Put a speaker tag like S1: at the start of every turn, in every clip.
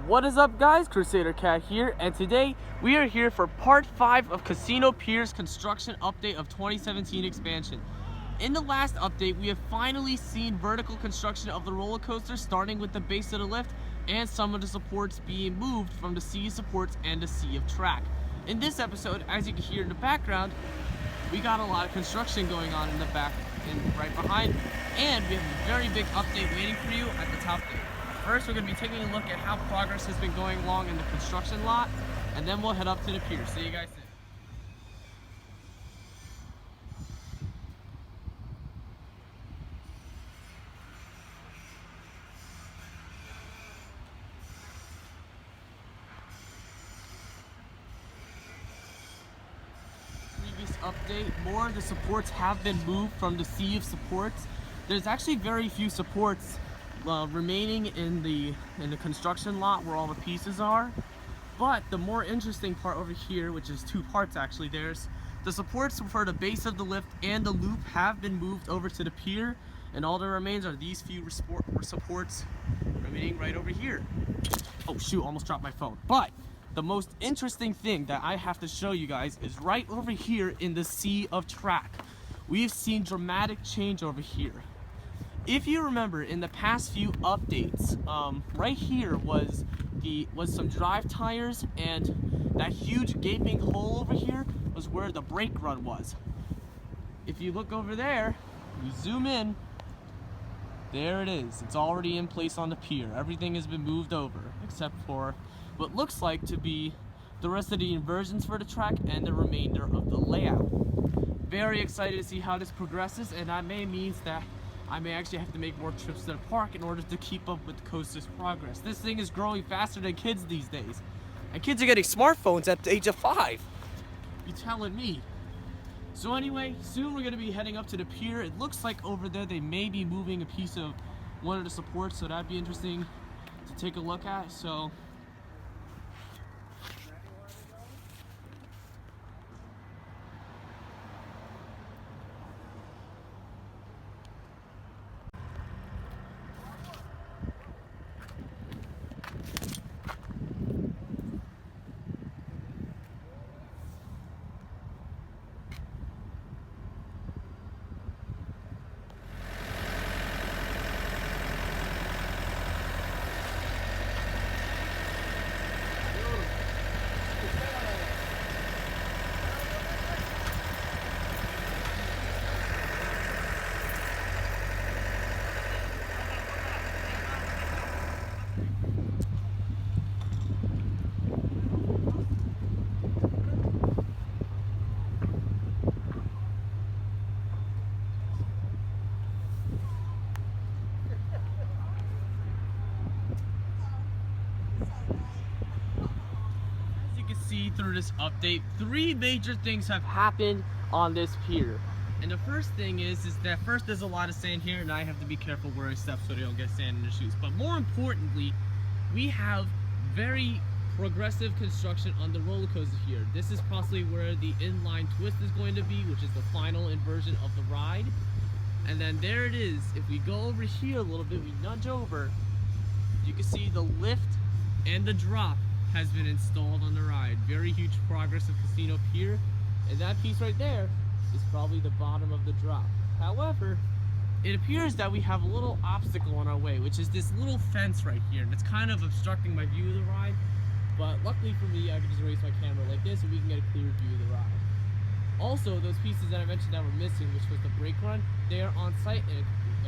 S1: What is up, guys? Crusader Cat here, and today we are here for part 5 of Casino Pier's construction update of 2017 expansion. In the last update, we have finally seen vertical construction of the roller coaster, starting with the base of the lift and some of the supports being moved from the sea of supports and the sea of track. In this episode, as you can hear in the background, we got a lot of construction going on in the back and right behind me, and we have a very big update waiting for you at the top there. First, we're going to be taking a look at how progress has been going along in the construction lot, and then we'll head up to the pier. See you guys soon. Previous update, more of the supports have been moved from the sea of supports. There's actually very few supports remaining in the construction lot where all the pieces are, but the more interesting part over here, which is two parts actually, there's the supports for the base of the lift and the loop have been moved over to the pier, and all that remains are these few supports remaining right over here. Oh shoot, almost dropped my phone. But the most interesting thing that I have to show you guys is right over here in the sea of track. We've seen dramatic change over here. If you remember, in the past few updates, right here was some drive tires, and that huge gaping hole over here was where the brake run was. If you look over there, you zoom in, there it is. It's already in place on the pier. Everything has been moved over, except for what looks like to be the rest of the inversions for the track and the remainder of the layout. Very excited to see how this progresses, and that may mean that I may actually have to make more trips to the park in order to keep up with the coaster's progress. This thing is growing faster than kids these days. And kids are getting smartphones at the age of 5. You telling me? So anyway, soon we're going to be heading up to the pier. It looks like over there they may be moving a piece of one of the supports, so that'd be interesting to take a look at. So through this update, 3 major things have happened on this pier. And the first thing is that first there's a lot of sand here, and I have to be careful where I step so they don't get sand in their shoes. But more importantly, we have very progressive construction on the roller coaster here. This is possibly where the inline twist is going to be, which is the final inversion of the ride. And then there it is. If we go over here a little bit, we nudge over, you can see the lift and the drop has been installed on the ride. Very huge progress of Casino Pier, and that piece right there is probably the bottom of the drop. However, it appears that we have a little obstacle on our way, which is this little fence right here, and it's kind of obstructing my view of the ride. But luckily for me, I can just raise my camera like this and we can get a clear view of the ride. Also, those pieces that I mentioned that were missing, which was the brake run, they are on site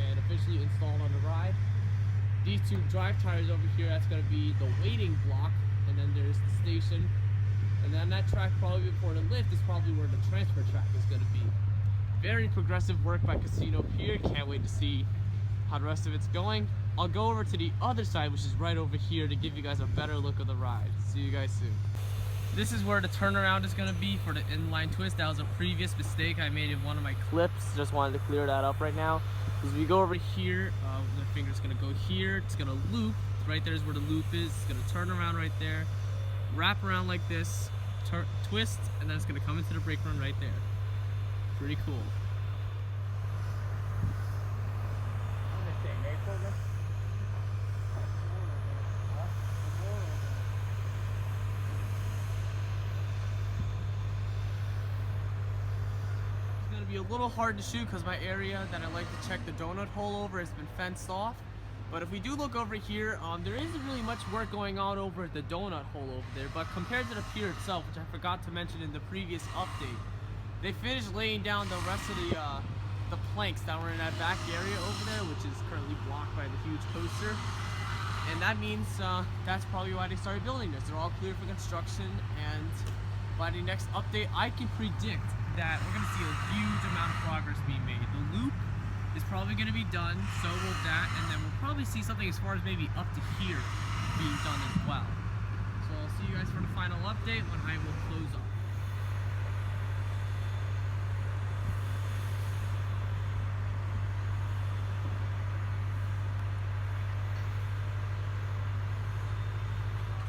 S1: and officially installed on the ride. These 2 drive tires over here, that's going to be the waiting block. And then there's the station, and then that track probably before the lift is probably where the transfer track is going to be. Very progressive work by Casino Pier. Can't wait to see how the rest of it's going. I'll go over to the other side, which is right over here, to give you guys a better look of the ride. See you guys soon. This is where the turnaround is going to be for the inline twist. That was a previous mistake I made in one of my clips. Just wanted to clear that up right now. As we go over here, the finger's going to go here. It's going to loop. Right there is where the loop is. It's going to turn around right there, wrap around like this, twist, and then it's going to come into the brake run right there. Pretty cool. be a little hard to shoot because my area that I like to check the donut hole over has been fenced off. But if we do look over here, there isn't really much work going on over at the donut hole over there. But compared to the pier itself, which I forgot to mention in the previous update, they finished laying down the rest of the planks that were in that back area over there, which is currently blocked by the huge coaster. And that means that's probably why they started building this. They're all clear for construction, and by the next update, I can predict that we're going to see a huge amount of progress being made. The loop is probably going to be done, so will that, and then we'll probably see something as far as maybe up to here being done as well. So I'll see you guys for the final update when I will close up.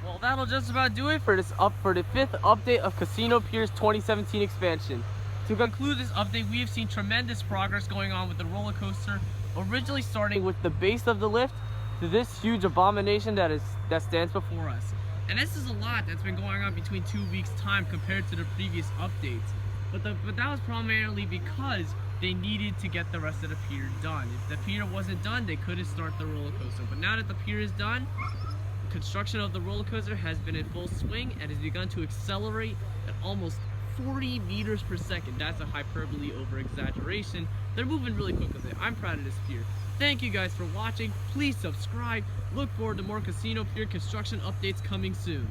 S1: Well, that'll just about do it for the 5th update of Casino Pier's 2017 expansion. To conclude this update, we have seen tremendous progress going on with the roller coaster, originally starting with the base of the lift to this huge abomination that stands before us. And this is a lot that's been going on between 2 weeks' time compared to the previous updates. But that was primarily because they needed to get the rest of the pier done. If the pier wasn't done, they couldn't start the roller coaster. But now that the pier is done, construction of the roller coaster has been in full swing and has begun to accelerate at almost 40 meters per second. That's a hyperbole over exaggeration. They're moving really quick with it. I'm proud of this pier. Thank you guys for watching. Please subscribe. Look forward to more Casino Pier construction updates coming soon.